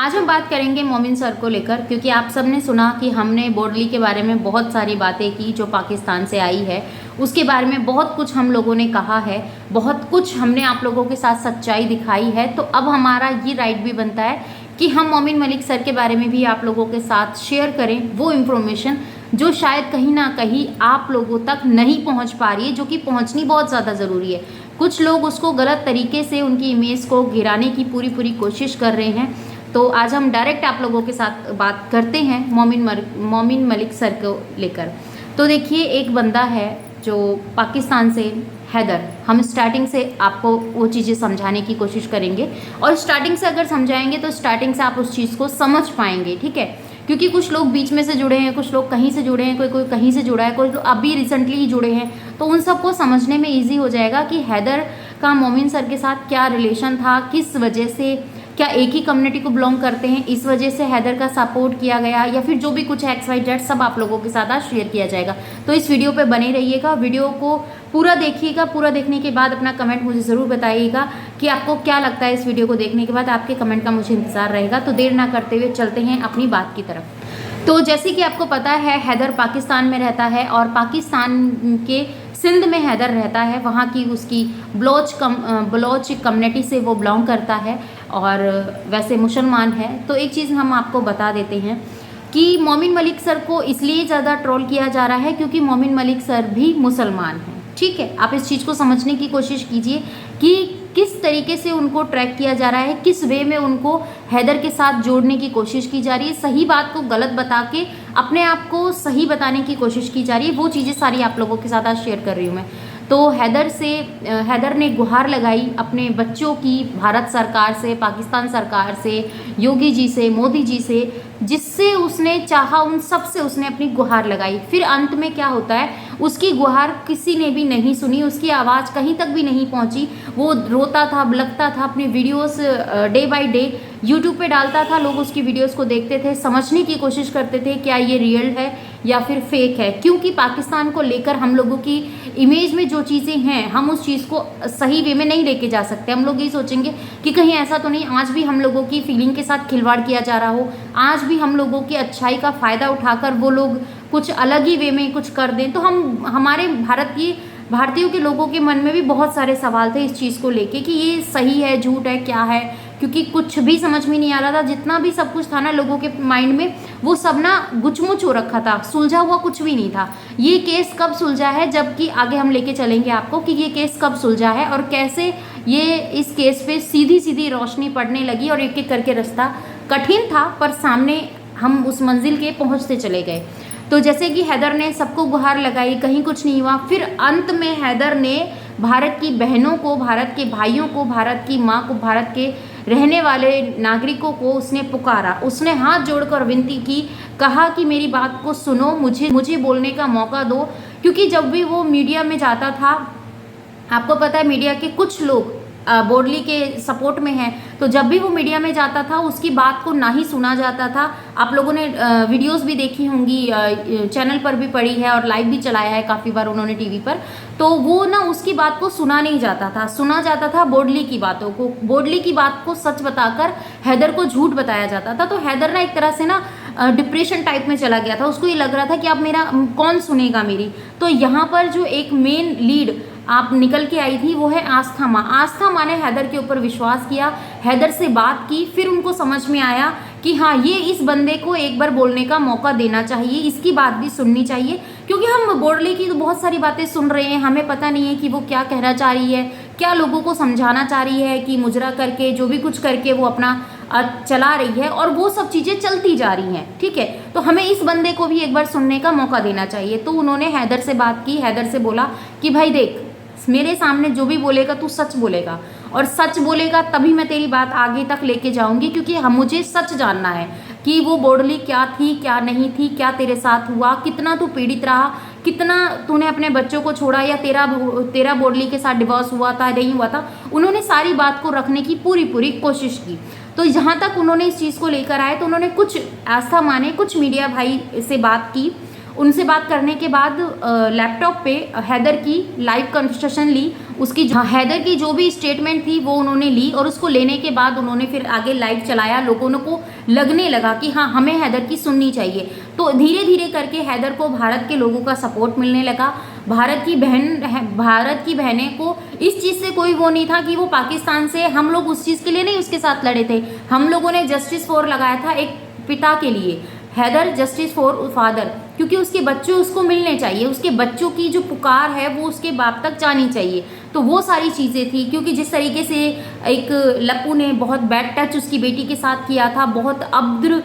आज हम बात करेंगे मोमिन सर को लेकर, क्योंकि आप सब ने सुना कि हमने बोडली के बारे में बहुत सारी बातें की जो पाकिस्तान से आई है। उसके बारे में बहुत कुछ हम लोगों ने कहा है, बहुत कुछ हमने आप लोगों के साथ सच्चाई दिखाई है। तो अब हमारा ये राइट भी बनता है कि हम मोमिन मलिक सर के बारे में भी आप लोगों के साथ शेयर करें वो इन्फॉर्मेशन जो शायद कहीं ना कहीं आप लोगों तक नहीं पहुंच पा रही है, जो कि पहुंचनी बहुत ज़्यादा ज़रूरी है। कुछ लोग उसको गलत तरीके से उनकी इमेज को गिराने की पूरी कोशिश कर रहे हैं। तो आज हम डायरेक्ट आप लोगों के साथ बात करते हैं मोमिन मलिक सर को लेकर। तो देखिए, एक बंदा है जो पाकिस्तान से, हैदर। हम स्टार्टिंग से आपको वो चीज़ें समझाने की कोशिश करेंगे, और स्टार्टिंग से अगर समझाएंगे तो स्टार्टिंग से आप उस चीज़ को समझ पाएंगे, ठीक है। क्योंकि कुछ लोग बीच में से जुड़े हैं, कुछ लोग कहीं से जुड़े हैं, कोई कहीं से जुड़ा है, कोई लोग अभी रिसेंटली ही जुड़े हैं। तो उन सबको समझने में ईजी हो जाएगा कि हैदर का मोमिन सर के साथ क्या रिलेशन था, किस वजह से, क्या एक ही कम्युनिटी को बिलोंग करते हैं, इस वजह से हैदर का सपोर्ट किया गया, या फिर जो भी कुछ है XYZ सब आप लोगों के साथ आज शेयर किया जाएगा। तो इस वीडियो पे बने रहिएगा, वीडियो को पूरा देखिएगा। पूरा देखने के बाद अपना कमेंट मुझे ज़रूर बताइएगा कि आपको क्या लगता है। इस वीडियो को देखने के बाद आपके कमेंट का मुझे इंतज़ार रहेगा। तो देर ना करते हुए चलते हैं अपनी बात की तरफ। तो जैसे कि आपको पता है, हैदर पाकिस्तान में रहता है और पाकिस्तान के सिंध में हैदर रहता है। वहाँ की उसकी बलोच कम्युनिटी से वो बिलोंग करता है और वैसे मुसलमान है। तो एक चीज़ हम आपको बता देते हैं कि मोमिन मलिक सर को इसलिए ज़्यादा ट्रोल किया जा रहा है क्योंकि मोमिन मलिक सर भी मुसलमान हैं, ठीक है। आप इस चीज़ को समझने की कोशिश कीजिए कि किस तरीके से उनको ट्रैक किया जा रहा है, किस वे में उनको हैदर के साथ जोड़ने की कोशिश की जा रही है, सही बात को गलत बता के अपने आप को सही बताने की कोशिश की जा रही है। वो चीज़ें सारी आप लोगों के साथ आज शेयर कर रही हूँ मैं। तो हैदर ने गुहार लगाई अपने बच्चों की भारत सरकार से, पाकिस्तान सरकार से, योगी जी से, मोदी जी से, जिससे उसने चाहा उन सब से उसने अपनी गुहार लगाई। फिर अंत में क्या होता है, उसकी गुहार किसी ने भी नहीं सुनी, उसकी आवाज़ कहीं तक भी नहीं पहुंची। वो रोता था, बिलखता था, अपनी videos day by day YouTube पे डालता था। लोग उसकी वीडियोस को देखते थे, समझने की कोशिश करते थे क्या ये रियल है या फिर फेक है। क्योंकि पाकिस्तान को लेकर हम लोगों की इमेज में जो चीज़ें हैं, हम उस चीज़ को सही वे में नहीं लेके जा सकते। हम लोग ये सोचेंगे कि कहीं ऐसा तो नहीं आज भी हम लोगों की फीलिंग के साथ खिलवाड़ किया जा रहा हो, आज भी हम लोगों की अच्छाई का फ़ायदा उठाकर वो लोग कुछ अलग ही वे में कुछ कर दें। तो हमारे भारतीयों के लोगों के मन में भी बहुत सारे सवाल थे इस चीज़ को लेके कि ये सही है, झूठ है, क्या है। क्योंकि कुछ भी समझ में नहीं आ रहा था। जितना भी सब कुछ था ना लोगों के माइंड में, वो सब ना गुचमुच हो रखा था, सुलझा हुआ कुछ भी नहीं था। ये केस कब सुलझा है, जबकि आगे हम लेके चलेंगे आपको कि ये केस कब सुलझा है और कैसे ये इस केस पे सीधी रोशनी पड़ने लगी और एक एक करके रास्ता कठिन था पर सामने हम उस मंजिल के पहुँचते चले गए। तो जैसे कि हैदर ने सबको गुहार लगाई, कहीं कुछ नहीं हुआ। फिर अंत में हैदर ने भारत की बहनों को, भारत के भाइयों को, भारत की माँ को, भारत के रहने वाले नागरिकों को उसने पुकारा, उसने हाथ जोड़कर विनती की, कहा कि मेरी बात को सुनो, मुझे बोलने का मौका दो। क्योंकि जब भी वो मीडिया में जाता था, आपको पता है मीडिया के कुछ लोग बोडली के सपोर्ट में हैं, तो जब भी वो मीडिया में जाता था उसकी बात को ना ही सुना जाता था। आप लोगों ने वीडियोस भी देखी होंगी, चैनल पर भी पड़ी है और लाइव भी चलाया है काफ़ी बार उन्होंने टीवी पर। तो वो ना उसकी बात को सुना नहीं जाता था, सुना जाता था बोडली की बातों को, बोडली की बात को सच बताकर हैदर को झूठ बताया जाता था। तो हैदर ना एक तरह से ना डिप्रेशन टाइप में चला गया था। उसको ये लग रहा था कि अब मेरा कौन सुनेगा मेरी। तो यहाँ पर जो एक मेन लीड आप निकल के आई थी वो है आस्था माँ। आस्था माँ ने हैदर के ऊपर विश्वास किया, हैदर से बात की, फिर उनको समझ में आया कि हाँ ये इस बंदे को एक बार बोलने का मौका देना चाहिए, इसकी बात भी सुननी चाहिए। क्योंकि हम बोडली की तो बहुत सारी बातें सुन रहे हैं, हमें पता नहीं है कि वो क्या कहना चाह रही है, क्या लोगों को समझाना चाह रही है कि मुजरा करके जो भी कुछ करके वो अपना चला रही है, और वो सब चीज़ें चलती जा रही हैं, ठीक है। तो हमें इस बंदे को भी एक बार सुनने का मौका देना चाहिए। तो उन्होंने हैदर से बात की, हैदर से बोला कि भाई देख, मेरे सामने जो भी बोलेगा तू सच बोलेगा, और सच बोलेगा तभी मैं तेरी बात आगे तक लेके जाऊंगी। क्योंकि मुझे सच जानना है कि वो बोडली क्या थी, क्या नहीं थी, क्या तेरे साथ हुआ, कितना तू पीड़ित रहा, कितना तूने अपने बच्चों को छोड़ा, या तेरा बोडली के साथ डिवोर्स हुआ था, नहीं हुआ था। उन्होंने सारी बात को रखने की पूरी कोशिश की। तो जहाँ तक उन्होंने इस चीज़ को लेकर आए, तो उन्होंने कुछ आस्था माने, कुछ मीडिया भाई से बात की उनसे बात करने के बाद लैपटॉप पे हैदर की लाइव कन्वर्सेशन ली, उसकी हैदर की जो भी स्टेटमेंट थी वो उन्होंने ली, और उसको लेने के बाद उन्होंने फिर आगे लाइव चलाया। लोगों को लगने लगा कि हाँ, हमें हैदर की सुननी चाहिए। तो धीरे धीरे करके हैदर को भारत के लोगों का सपोर्ट मिलने लगा। भारत की बहनें को इस चीज़ से कोई वो नहीं था कि वो पाकिस्तान से, हम लोग उस चीज़ के लिए नहीं उसके साथ लड़े थे। हम लोगों ने जस्टिस फॉर लगाया था एक पिता के लिए, हैदर जस्टिस फॉर फादर, क्योंकि उसके बच्चे उसको मिलने चाहिए, उसके बच्चों की जो पुकार है वो उसके बाप तक जानी चाहिए। तो वो सारी चीज़ें थी, क्योंकि जिस तरीके से एक लप्पू ने बहुत बैड टच उसकी बेटी के साथ किया था, बहुत अभद्र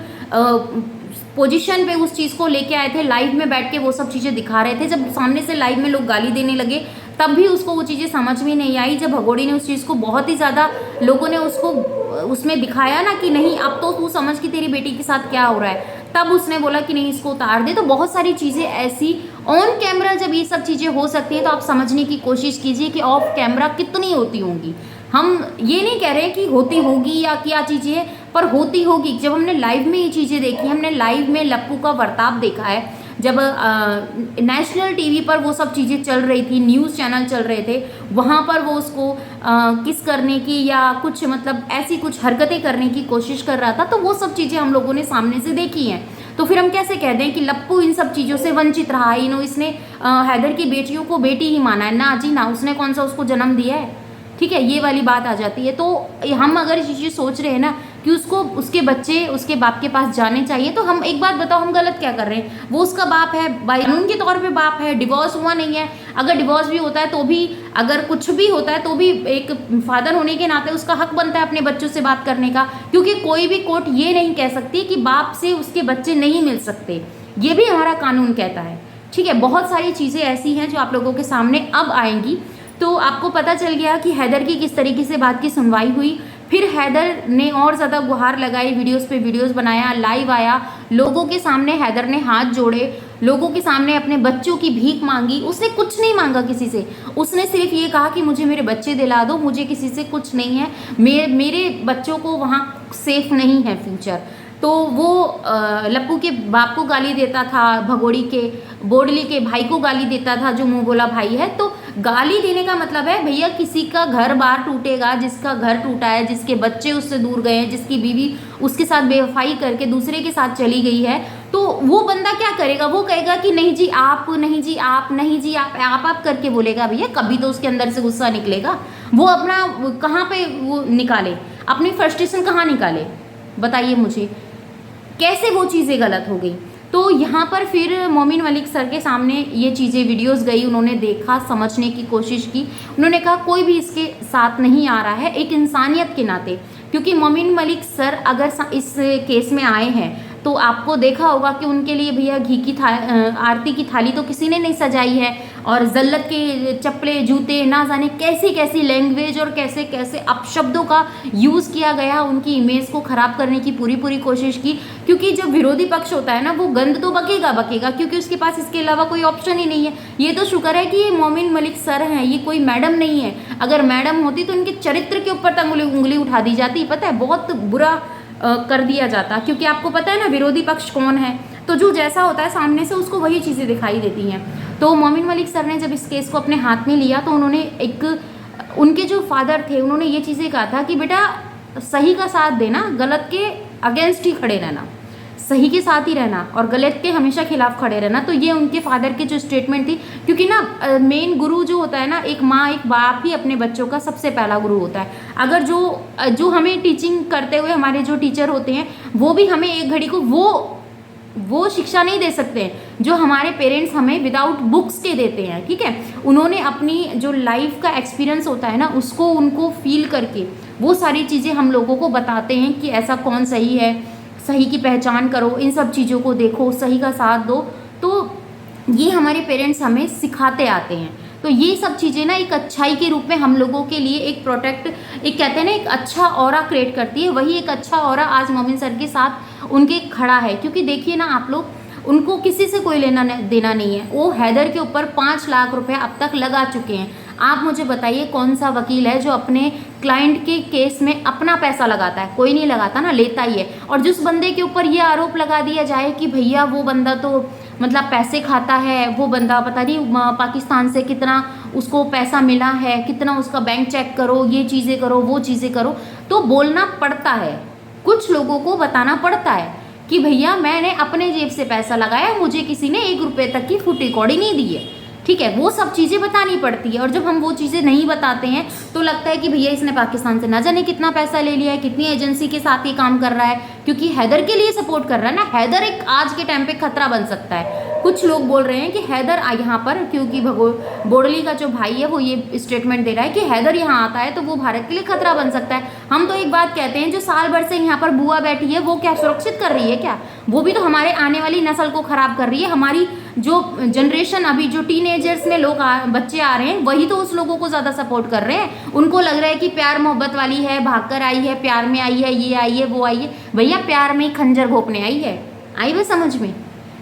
पोजीशन पे उस चीज़ को लेके आए थे, लाइव में बैठ के वो सब चीज़ें दिखा रहे थे। जब सामने से लाइव में लोग गाली देने लगे तब भी उसको वो चीज़ें समझ में नहीं आई। जब भगोड़ी ने उस चीज़ को बहुत ही ज़्यादा, लोगों ने उसको उसमें दिखाया ना कि नहीं अब तो तू समझ कि तेरी बेटी के साथ क्या हो रहा है, तब उसने बोला कि नहीं इसको उतार दे। तो बहुत सारी चीज़ें ऐसी ऑन कैमरा जब ये सब चीज़ें हो सकती हैं तो आप समझने की कोशिश कीजिए कि ऑफ कैमरा कितनी होती होंगी। हम ये नहीं कह रहे हैं कि होती होगी या क्या चीज़ें, पर होती होगी। जब हमने लाइव में ये चीज़ें देखी, हमने लाइव में लप्पू का बर्ताव देखा है, जब नेशनल टीवी पर वो सब चीज़ें चल रही थी, न्यूज़ चैनल चल रहे थे, वहाँ पर वो उसको किस करने की या कुछ मतलब ऐसी कुछ हरकतें करने की कोशिश कर रहा था, तो वो सब चीज़ें हम लोगों ने सामने से देखी हैं। तो फिर हम कैसे कह दें कि लप्पू इन सब चीज़ों से वंचित रहा है, इसने हैदर की बेटियों को बेटी ही माना है? ना जी ना, उसने कौन सा उसको जन्म दिया है? ठीक है, ये वाली बात आ जाती है। तो हम अगर ये चीज़ सोच रहे हैं ना कि उसको उसके बच्चे उसके बाप के पास जाने चाहिए, तो हम एक बात बताओ, हम गलत क्या कर रहे हैं? वो उसका बाप है, कानून के तौर पे बाप है, डिवोर्स हुआ नहीं है। अगर डिवोर्स भी होता है तो भी, अगर कुछ भी होता है तो भी एक फादर होने के नाते उसका हक बनता है अपने बच्चों से बात करने का, क्योंकि कोई भी कोर्ट ये नहीं कह सकती कि बाप से उसके बच्चे नहीं मिल सकते। ये भी हमारा कानून कहता है। ठीक है, बहुत सारी चीज़ें ऐसी हैं जो आप लोगों के सामने अब आएंगी। तो आपको पता चल गया कि हैदर की किस तरीके से बात की सुनवाई हुई। फिर हैदर ने और ज़्यादा गुहार लगाई, वीडियोस पे वीडियोस बनाया, लाइव आया, लोगों के सामने हैदर ने हाथ जोड़े, लोगों के सामने अपने बच्चों की भीख मांगी। उसने कुछ नहीं मांगा किसी से, उसने सिर्फ ये कहा कि मुझे मेरे बच्चे दिला दो, मुझे किसी से कुछ नहीं है, मेरे बच्चों को वहाँ सेफ नहीं है फ्यूचर। तो वो लप्पू के बाप को गाली देता था, भगोड़ी के बोडली के भाई को गाली देता था जो मुंह बोला भाई है। तो गाली देने का मतलब है भैया किसी का घर बार टूटेगा, जिसका घर टूटा है, जिसके बच्चे उससे दूर गए हैं, जिसकी बीवी उसके साथ बेवफाई करके दूसरे के साथ चली गई है, तो वो बंदा क्या करेगा? वो कहेगा कि नहीं जी आप, नहीं जी आप, नहीं जी आप करके बोलेगा। भैया कभी तो उसके अंदर से गुस्सा निकलेगा। वो अपना कहाँ पे वो निकाले, अपनी फ्रस्ट्रेशन कहाँ निकाले, बताइए मुझे, कैसे वो चीज़ें गलत हो गई? तो यहाँ पर फिर मोमिन मलिक सर के सामने ये चीज़ें वीडियोस गई, उन्होंने देखा, समझने की कोशिश की। उन्होंने कहा कोई भी इसके साथ नहीं आ रहा है, एक इंसानियत के नाते, क्योंकि मोमिन मलिक सर अगर इस केस में आए हैं तो आपको देखा होगा कि उनके लिए भैया घी की आरती की थाली तो किसी ने नहीं सजाई है, और जल्लत के चप्पले जूते, ना जाने कैसी कैसी लैंग्वेज और कैसे कैसे अपशब्दों का यूज़ किया गया, उनकी इमेज को ख़राब करने की पूरी कोशिश की। क्योंकि जब विरोधी पक्ष होता है ना, वो गंद तो बकेगा, क्योंकि उसके पास इसके अलावा कोई ऑप्शन ही नहीं है। ये तो शुक्र है कि ये मोमिन मलिक सर हैं, ये कोई मैडम नहीं है। अगर मैडम होती तो इनके चरित्र के ऊपर तक उंगली उठा दी जाती, पता है, बहुत बुरा कर दिया जाता, क्योंकि आपको पता है ना विरोधी पक्ष कौन है, तो जो जैसा होता है सामने से उसको वही चीज़ें दिखाई देती हैं। तो मोमिन मलिक सर ने जब इस केस को अपने हाथ में लिया तो उन्होंने उनके जो फादर थे उन्होंने ये चीज़ें कहा था कि बेटा सही का साथ देना, गलत के अगेंस्ट ही खड़े रहना, सही के साथ ही रहना और गलत के हमेशा खिलाफ खड़े रहना। तो ये उनके फादर की जो स्टेटमेंट थी, क्योंकि ना मेन गुरु जो होता है ना, एक माँ एक बाप ही अपने बच्चों का सबसे पहला गुरु होता है। अगर जो हमें टीचिंग करते हुए हमारे जो टीचर होते हैं वो भी हमें एक घड़ी को वो शिक्षा नहीं दे सकते जो हमारे पेरेंट्स हमें विदाउट बुक्स के देते हैं। ठीक है, उन्होंने अपनी जो लाइफ का एक्सपीरियंस होता है ना उसको उनको फील करके वो सारी चीज़ें हम लोगों को बताते हैं कि ऐसा कौन सही है, सही की पहचान करो, इन सब चीज़ों को देखो, सही का साथ दो। तो ये हमारे पेरेंट्स हमें सिखाते आते हैं। तो ये सब चीज़ें ना एक अच्छाई के रूप में हम लोगों के लिए एक एक कहते हैं ना एक अच्छा ऑरा क्रिएट करती है। वही एक अच्छा ऑरा आज मोमिन सर के साथ उनके खड़ा है, क्योंकि देखिए ना आप लोग, उनको किसी से कोई लेना देना नहीं है। वो हैदर के ऊपर 5 लाख रुपए अब तक लगा चुके हैं। आप मुझे बताइए कौन सा वकील है जो अपने क्लाइंट के केस में अपना पैसा लगाता है? कोई नहीं लगाता ना, लेता ही है। और जिस बंदे के ऊपर ये आरोप लगा दिया जाए कि भैया वो बंदा तो मतलब पैसे खाता है वो बंदा, पता नहीं पाकिस्तान से कितना उसको पैसा मिला है, कितना उसका बैंक चेक करो, ये चीज़ें करो, वो चीज़ें करो। तो बोलना पड़ता है, कुछ लोगों को बताना पड़ता है कि भैया मैंने अपने जेब से पैसा लगाया, मुझे किसी ने 1 रुपये तक की फुटी कौड़ी नहीं दी है, ठीक है, वो सब चीज़ें बतानी पड़ती है। और जब हम वो चीज़ें नहीं बताते हैं तो लगता है कि भैया इसने पाकिस्तान से ना जाने कितना पैसा ले लिया है, कितनी एजेंसी के साथ ये काम कर रहा है, क्योंकि हैदर के लिए सपोर्ट कर रहा है ना। हैदर एक आज के टाइम पे खतरा बन सकता है। कुछ लोग बोल रहे हैं कि हैदर यहाँ पर, क्योंकि बोडली का जो भाई है वो ये स्टेटमेंट दे रहा है कि हैदर यहाँ आता है तो वो भारत के लिए खतरा बन सकता है। हम तो एक बात कहते हैं, जो साल भर से यहाँ पर बुआ बैठी है वो क्या सुरक्षित कर रही है क्या? वो भी तो हमारे आने वाली नस्ल को खराब कर रही है। हमारी जो जनरेशन, अभी जो टीनेजर्स में लोग बच्चे आ रहे हैं, वही तो उस लोगों को ज़्यादा सपोर्ट कर रहे हैं। उनको लग रहा है कि प्यार मोहब्बत वाली है, भागकर आई है, प्यार में आई है, ये आई है, वो आई है। भैया प्यार में खंजर घोंपने आई है, आई वो समझ में?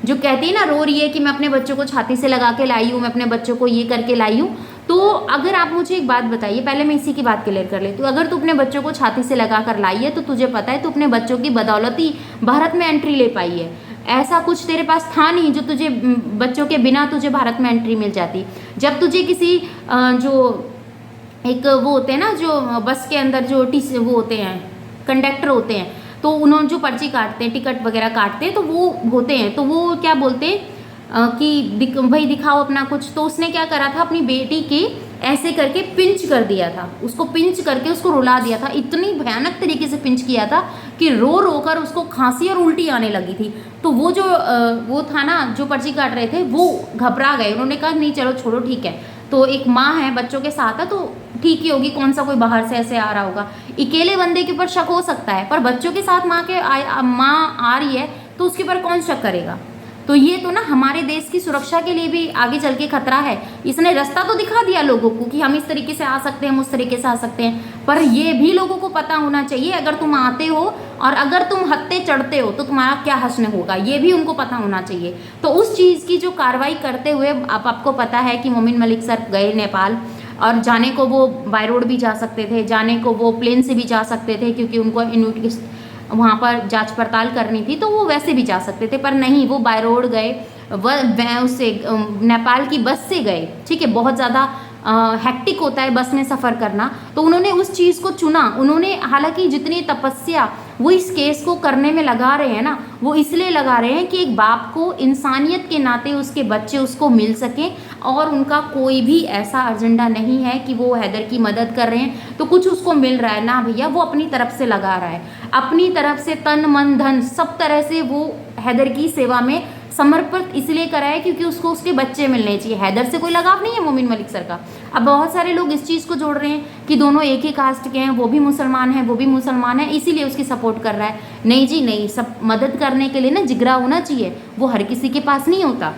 जो कहती है ना, रो रही है कि मैं अपने बच्चों को छाती से लगा के लाई हूँ, मैं अपने बच्चों को ये करके लाई हूँ। तो अगर आप मुझे एक बात बताइए, पहले मैं इसी की बात क्लियर कर लेती हूँ। अगर तू अपने बच्चों को छाती से लगा कर लाई है तो तुझे पता है तू अपने बच्चों की बदौलत ही भारत में एंट्री ले पाई है। ऐसा कुछ तेरे पास था नहीं जो तुझे बच्चों के बिना तुझे भारत में एंट्री मिल जाती। जब तुझे किसी जो एक वो होते हैं ना, जो बस के अंदर जो वो होते हैं, कंडक्टर होते हैं, तो उन्होंने जो पर्ची काटते हैं, टिकट वगैरह काटते हैं, तो वो होते हैं, तो वो क्या बोलते हैं कि भाई दिखाओ अपना कुछ। तो उसने क्या करा था, अपनी बेटी के ऐसे करके पिंच कर दिया था, उसको पिंच करके उसको रुला दिया था। इतनी भयानक तरीके से पिंच किया था कि रो रो कर उसको खांसी और उल्टी आने लगी थी। तो वो जो वो था ना, जो पर्ची काट रहे थे, वो घबरा गए। उन्होंने कहा नहीं चलो छोड़ो ठीक है, तो एक माँ है बच्चों के साथ है तो ठीक ही होगी, कौन सा कोई बाहर से ऐसे आ रहा होगा। अकेले बंदे के ऊपर शक हो सकता है, पर बच्चों के साथ माँ आ रही है तो उसके ऊपर कौन शक करेगा? तो ये तो ना हमारे देश की सुरक्षा के लिए भी आगे चल के खतरा है। इसने रास्ता तो दिखा दिया लोगों को कि हम इस तरीके से आ सकते हैं, हम उस तरीके से आ सकते हैं, पर ये भी लोगों को पता होना चाहिए अगर तुम आते हो और अगर तुम हत्ते चढ़ते हो तो तुम्हारा क्या हश्न होगा, ये भी उनको पता होना चाहिए। तो उस चीज़ की जो कार्रवाई करते हुए आपको पता है कि मोमिन मलिक सर गए नेपाल, और जाने को वो बाय रोड भी जा सकते थे, जाने को वो प्लेन से भी जा सकते थे, क्योंकि उनको वहाँ पर जांच पड़ताल करनी थी, तो वो वैसे भी जा सकते थे, पर नहीं, वो बाय रोड गए, उससे नेपाल की बस से गए। ठीक है, बहुत ज़्यादा हेक्टिक होता है बस में सफ़र करना, तो उन्होंने उस चीज़ को चुना। उन्होंने, हालांकि जितनी तपस्या वो इस केस को करने में लगा रहे हैं ना, वो इसलिए लगा रहे हैं कि एक बाप को इंसानियत के नाते उसके बच्चे उसको मिल सकें, और उनका कोई भी ऐसा एजेंडा नहीं है कि वो हैदर की मदद कर रहे हैं तो कुछ उसको मिल रहा है ना। भैया वो अपनी तरफ से लगा रहा है, अपनी तरफ से तन मन धन सब तरह से वो हैदर की सेवा में समर्पित इसलिए करा है क्योंकि उसको उसके बच्चे मिलने चाहिए। हैदर से कोई लगाव नहीं है मोमिन मलिक सर का। अब बहुत सारे लोग इस चीज़ को जोड़ रहे हैं कि दोनों एक ही कास्ट के हैं, वो भी मुसलमान हैं, वो भी मुसलमान है, इसीलिए उसकी सपोर्ट कर रहा है। नहीं जी नहीं, सब मदद करने के लिए ना जिगरा होना चाहिए, वो हर किसी के पास नहीं होता।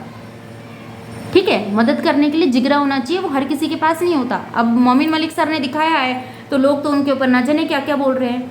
ठीक है, मदद करने के लिए जिगरा होना चाहिए, वो हर किसी के पास नहीं होता। अब मोमिन मलिक सर ने दिखाया है तो लोग तो उनके ऊपर न जाने क्या क्या बोल रहे हैं,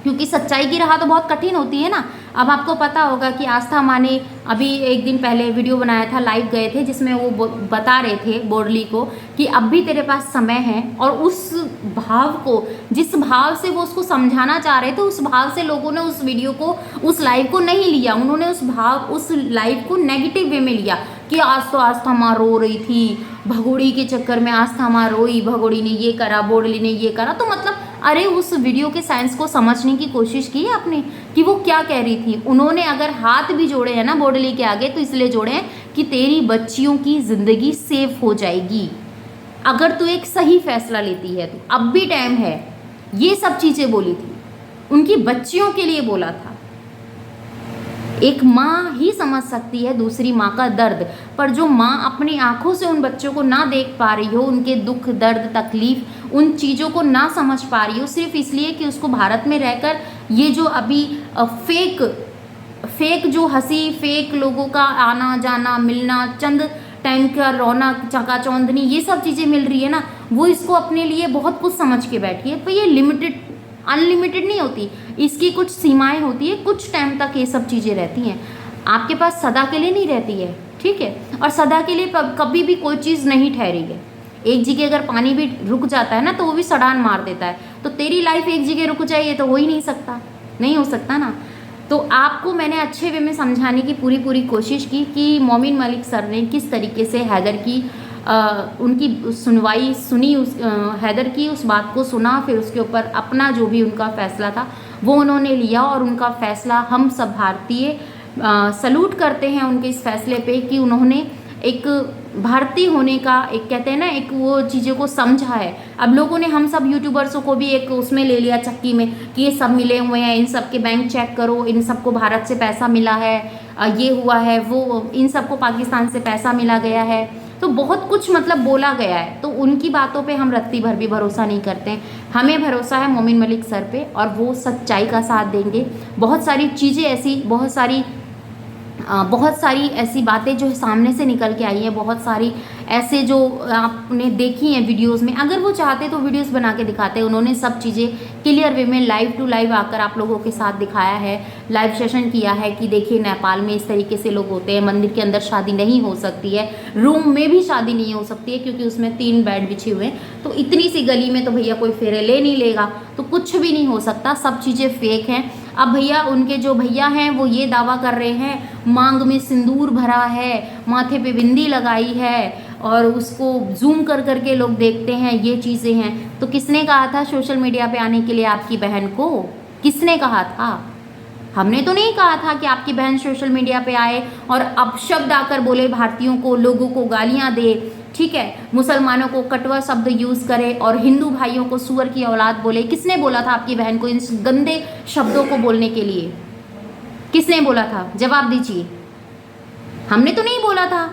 क्योंकि सच्चाई की राह तो बहुत कठिन होती है ना। अब आपको पता होगा कि आस्था माँ ने अभी एक दिन पहले वीडियो बनाया था, लाइव गए थे, जिसमें वो बता रहे थे बोडली को कि अब भी तेरे पास समय है, और उस भाव को, जिस भाव से वो उसको समझाना चाह रहे थे, उस भाव से लोगों ने उस वीडियो को, उस लाइव को नहीं लिया। उन्होंने उस लाइव को नेगेटिव वे में लिया कि आज तो आस्था माँ रो रही थी, भगोड़ी के चक्कर में आस्था माँ रोई, भगोड़ी ने ये करा, बोडली ने ये करा। तो मतलब अरे उस वीडियो के साइंस को समझने की कोशिश की आपने कि वो क्या कह रही थी। उन्होंने अगर हाथ भी जोड़े हैं ना बोडली के आगे, तो इसलिए जोड़े हैं कि तेरी बच्चियों की ज़िंदगी सेफ हो जाएगी अगर तू एक सही फैसला लेती है। तो अब भी टाइम है, ये सब चीज़ें बोली थी, उनकी बच्चियों के लिए बोला था। एक माँ ही समझ सकती है दूसरी माँ का दर्द, पर जो माँ अपनी आंखों से उन बच्चों को ना देख पा रही हो, उनके दुख दर्द तकलीफ, उन चीज़ों को ना समझ पा रही हो, सिर्फ इसलिए कि उसको भारत में रहकर ये जो अभी फेक जो हंसी, फेक लोगों का आना जाना, मिलना, चंद टाइम का रौनक, चकाचौंधनी, ये सब चीज़ें मिल रही है ना, वो इसको अपने लिए बहुत कुछ समझ के बैठी है। पर ये लिमिटेड, अनलिमिटेड नहीं होती, इसकी कुछ सीमाएं होती है, कुछ टाइम तक ये सब चीज़ें रहती हैं, आपके पास सदा के लिए नहीं रहती है। ठीक है, और सदा के लिए कभी भी कोई चीज़ नहीं ठहरी है। एक जगह अगर पानी भी रुक जाता है ना, तो वो भी सड़ान मार देता है। तो तेरी लाइफ एक जगह रुक जाए, ये तो हो ही नहीं सकता, नहीं हो सकता ना। तो आपको मैंने अच्छे वे में समझाने की पूरी कोशिश की कि मोमिन मलिक सर ने किस तरीके से हैदर की उनकी सुनवाई सुनी, हैदर की उस बात को सुना, फिर उसके ऊपर अपना जो भी उनका फ़ैसला था वो उन्होंने लिया। और उनका फ़ैसला हम सब भारतीय सलूट करते हैं उनके इस फैसले पे कि उन्होंने एक भारतीय होने का, एक कहते हैं ना, एक वो चीज़ों को समझा है। अब लोगों ने, हम सब यूट्यूबर्सों को भी एक उसमें ले लिया चक्की में कि ये सब मिले हुए हैं, इन सब के बैंक चेक करो, इन सबको भारत से पैसा मिला है, ये हुआ है, वो इन सबको पाकिस्तान से पैसा मिला गया है, तो बहुत कुछ मतलब बोला गया है। तो उनकी बातों पे हम रत्ती भर भी भरोसा नहीं करते हैं। हमें भरोसा है मोमिन मलिक सर पे, और वो सच्चाई का साथ देंगे। बहुत सारी चीज़ें ऐसी, बहुत सारी ऐसी बातें जो सामने से निकल के आई हैं, बहुत सारी ऐसे जो आपने देखी हैं वीडियोस में, अगर वो चाहते तो वीडियोस बना के दिखाते। उन्होंने सब चीज़ें क्लियर वे में लाइव टू लाइव आकर आप लोगों के साथ दिखाया है, लाइव सेशन किया है कि देखिए नेपाल में इस तरीके से लोग होते हैं, मंदिर के अंदर शादी नहीं हो सकती है, रूम में भी शादी नहीं हो सकती है क्योंकि उसमें 3 बेड बिछे हुए हैं, तो इतनी सी गली में तो भैया कोई फेरे ले नहीं लेगा, तो कुछ भी नहीं हो सकता, सब चीज़ें फेक हैं। अब भैया, उनके जो भैया हैं वो ये दावा कर रहे हैं मांग में सिंदूर भरा है, माथे पे बिंदी लगाई है, और उसको जूम कर करके लोग देखते हैं, ये चीज़ें हैं। तो किसने कहा था सोशल मीडिया पे आने के लिए आपकी बहन को? किसने कहा था? हमने तो नहीं कहा था कि आपकी बहन सोशल मीडिया पे आए और अपशब्द आकर बोले, भारतीयों को, लोगों को गालियां दे, ठीक है, मुसलमानों को कटवा शब्द यूज़ करे और हिंदू भाइयों को सुअर की औलाद बोले। किसने बोला था आपकी बहन को इन गंदे शब्दों को बोलने के लिए? किसने बोला था? जवाब दीजिए। हमने तो नहीं बोला था।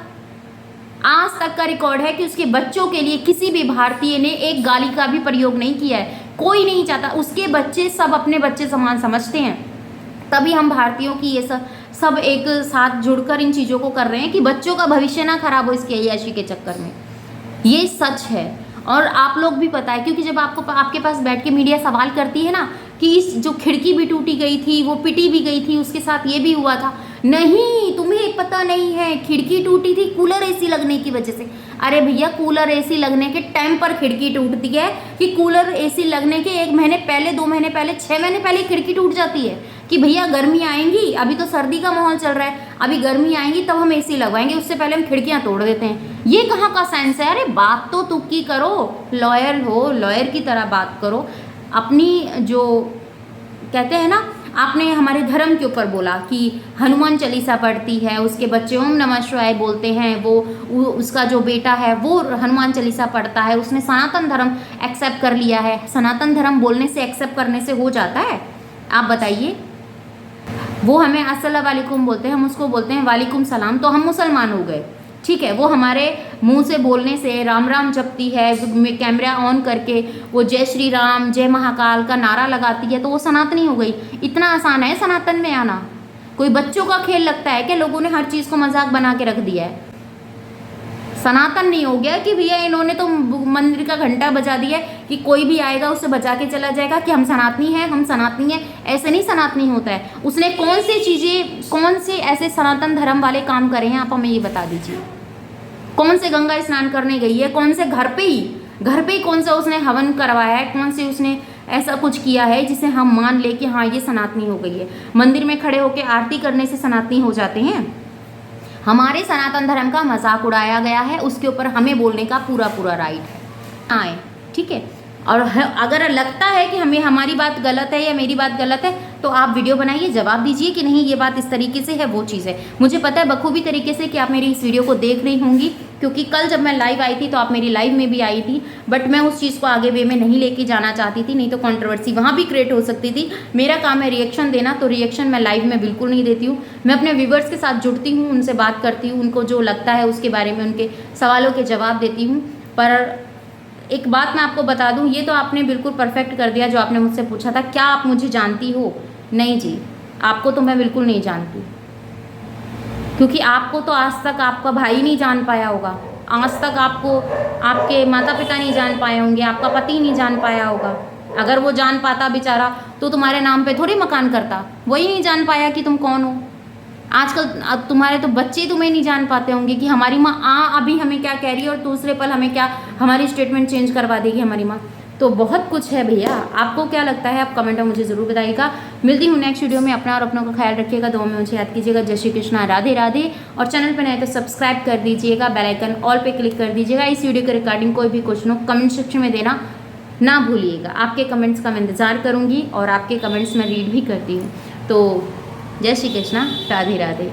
आज तक का रिकॉर्ड है कि उसके बच्चों के लिए किसी भी भारतीय ने एक गाली का भी प्रयोग नहीं किया है। कोई नहीं चाहता, उसके बच्चे सब अपने बच्चे समान समझते हैं, तभी हम भारतीयों की ये सब एक साथ जुड़कर इन चीज़ों को कर रहे हैं कि बच्चों का भविष्य ना खराब हो इसके अय्याशी के चक्कर में। ये सच है और आप लोग भी पता है, क्योंकि जब आपके पास बैठ के मीडिया सवाल करती है ना कि इस जो खिड़की भी टूटी गई थी, वो पिटी भी गई थी, उसके साथ ये भी हुआ था, नहीं तुम्हें पता नहीं है, खिड़की टूटी थी कूलर एसी लगने की वजह से। अरे भैया, कूलर एसी लगने के टाइम पर खिड़की टूटती है कि कूलर एसी लगने के 1 महीने पहले, 2 महीने पहले, 6 महीने पहले खिड़की टूट जाती है कि भैया गर्मी आएंगी, अभी तो सर्दी का माहौल चल रहा है, अभी गर्मी आएंगी तब हम एसी लगवाएंगे, उससे पहले हम खिड़कियां तोड़ देते हैं। ये कहाँ का साइंस है? अरे बात तो तुक्की करो, लॉयर हो, लॉयर की तरह बात करो। अपनी जो कहते हैं ना, आपने हमारे धर्म के ऊपर बोला कि हनुमान चालीसा पढ़ती है, उसके बच्चे ओम नमः शिवाय बोलते हैं, वो उसका जो बेटा है वो हनुमान चालीसा पढ़ता है, उसने सनातन धर्म एक्सेप्ट कर लिया है। सनातन धर्म बोलने से, एक्सेप्ट करने से हो जाता है? आप बताइए। वो हमें अस्सलाम वालेकुम बोलते हैं, हम उसको बोलते हैं वालेकुम सलाम, तो हम मुसलमान हो गए, ठीक है। वो हमारे मुंह से बोलने से, राम राम जपती है, कैमरा ऑन करके वो जय श्री राम, जय महाकाल का नारा लगाती है, तो वो सनातनी हो गई। इतना आसान है सनातन में आना? कोई बच्चों का खेल लगता है कि लोगों ने हर चीज़ को मजाक बना के रख दिया है। सनातन नहीं हो गया कि भैया इन्होंने तो मंदिर का घंटा बजा दिया कि कोई भी आएगा उससे बचा के चला जाएगा कि हम सनातनी हैं, हम सनातनी हैं। ऐसे नहीं सनातनी होता है। उसने कौन सी चीज़ें, कौन से ऐसे सनातन धर्म वाले काम करे हैं, आप हमें ये बता दीजिए। कौन से गंगा स्नान करने गई है? कौन से घर पे ही कौन सा उसने हवन करवाया है? कौन से उसने ऐसा कुछ किया है जिसे हम मान ले कि हाँ ये सनातनी हो गई है? मंदिर में खड़े होकर आरती करने से सनातनी हो जाते हैं? हमारे सनातन धर्म का मजाक उड़ाया गया है, उसके ऊपर हमें बोलने का पूरा राइट है। आए, ठीक है। और अगर लगता है कि हमें हमारी बात गलत है या मेरी बात गलत है, तो आप वीडियो बनाइए, जवाब दीजिए कि नहीं ये बात इस तरीके से है, वो चीज़ है। मुझे पता है बखूबी तरीके से कि आप मेरी इस वीडियो को देख रही होंगी, क्योंकि कल जब मैं लाइव आई थी तो आप मेरी लाइव में भी आई थी, बट मैं उस चीज़ को आगे वे में नहीं लेके जाना चाहती थी, नहीं तो कंट्रोवर्सी वहाँ भी क्रिएट हो सकती थी। मेरा काम है रिएक्शन देना, तो रिएक्शन मैं लाइव में बिल्कुल नहीं देती हूँ। मैं अपने व्यूवर्स के साथ जुड़ती हूँ, उनसे बात करती हूँ, उनको जो लगता है उसके बारे में उनके सवालों के जवाब देती हूँ। पर एक बात मैं आपको बता दूं, ये तो आपने बिल्कुल परफेक्ट कर दिया जो आपने मुझसे पूछा था, क्या आप मुझे जानती हो? नहीं जी, आपको तो मैं बिल्कुल नहीं जानती, क्योंकि आपको तो आज तक आपका भाई नहीं जान पाया होगा, आज तक आपको आपके माता पिता नहीं जान पाए होंगे, आपका पति नहीं जान पाया होगा। अगर वो जान पाता बेचारा तो तुम्हारे नाम पे थोड़ी मकान करता। वही नहीं जान पाया कि तुम कौन हो। आजकल तुम्हारे तो बच्चे तुम्हें नहीं जान पाते होंगे कि हमारी माँ अभी हमें क्या कह रही है और दूसरे पल हमें क्या, हमारी स्टेटमेंट चेंज करवा देगी हमारी माँ। तो बहुत कुछ है भैया। आपको क्या लगता है, आप कमेंट में मुझे ज़रूर बताइएगा। मिलती हूँ नेक्स्ट वीडियो में। अपना और अपनों का ख्याल रखिएगा, दुआ में मुझे याद कीजिएगा। जय श्री कृष्णा, राधे राधे। और चैनल पर नए तो सब्सक्राइब कर दीजिएगा, बेल आइकन ऑल पे क्लिक कर दीजिएगा। इस वीडियो के रिगार्डिंग कोई भी क्वेश्चन हो कमेंट सेक्शन में देना ना भूलिएगा। आपके कमेंट्स का मैं इंतज़ार करूँगी और आपके कमेंट्स मैं रीड भी करती हूँ। तो जय श्री कृष्णा, राधे राधे।